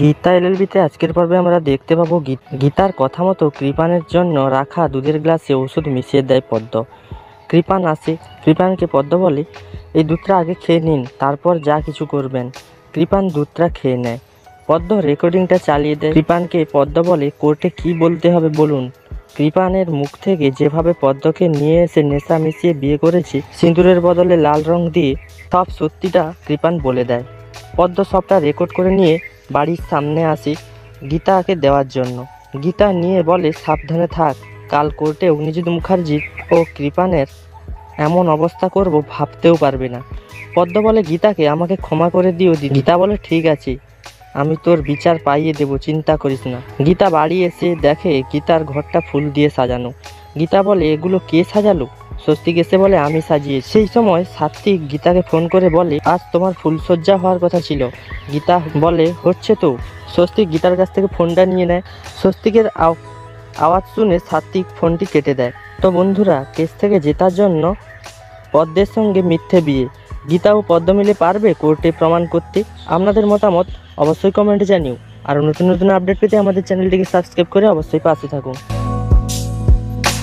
গীতা এলএলবিতে আজকের পর্বে আমরা দেখতে পাবো গীতার কথা মতো কৃপানের জন্য রাখা দুধের গ্লাসে ওষুধ মিশিয়ে দেয় পদ্ম। কৃপান আসে, কৃপানকে পদ্ম বলে, এই দুধটা আগে খেয়ে নিন, তারপর যা কিছু করবেন। কৃপান দুধটা খেয়ে নেয়। পদ্ম রেকর্ডিংটা চালিয়ে দেয়। কৃপানকে পদ্ম বলে, কোর্টে কি বলতে হবে বলুন। কৃপানের মুখ থেকে যেভাবে পদ্মকে নিয়ে এসে নেশা মিশিয়ে বিয়ে করেছি সিঁদুরের বদলে লাল রং দিয়ে, সব সত্যিটা কৃপান বলে দেয়। পদ্ম সবটা রেকর্ড করে নিয়ে বাড়ির সামনে আসি গীতাকে দেওয়ার জন্য। গীতা নিয়ে বলে, সাবধানে থাক, কাল কোর্টে অগ্নিজিৎ মুখার্জি ও কৃপানের এমন অবস্থা করব ভাবতেও পারবে না। পদ্ম বলে গীতাকে, আমাকে ক্ষমা করে দিও দিদি। গীতা বলে, ঠিক আছে, আমি তোর বিচার পাইয়ে দেবো, চিন্তা করিস না। গীতা বাড়ি এসে দেখে গীতার ঘরটা ফুল দিয়ে সাজানো। গীতা বলে, এগুলো কে সাজালো? স্বস্তিক এসে বলে, আমি সাজিয়েছি। সেই সময় সাত্বিক গীতাকে ফোন করে বলে, আজ তোমার ফুলসজ্জা হওয়ার কথা ছিল। গীতা বলে, হচ্ছে তো। স্বস্তিক গীতার কাছ থেকে ফোনটা নিয়ে নেয়। স্বস্তিকের আওয়াজ শুনে সাত্বিক ফোনটি কেটে দেয়। তো বন্ধুরা, কেস থেকে জেতার জন্য পদ্মের সঙ্গে মিথ্যে বিয়ে, গীতা ও পদ্ম মিলে পারবে কোর্টে প্রমাণ করতে? আপনাদের মতামত অবশ্যই কমেন্টে জানিও। আর নতুন নতুন আপডেট পেতে আমাদের চ্যানেলটিকে সাবস্ক্রাইব করে অবশ্যই পাশে থাকুন।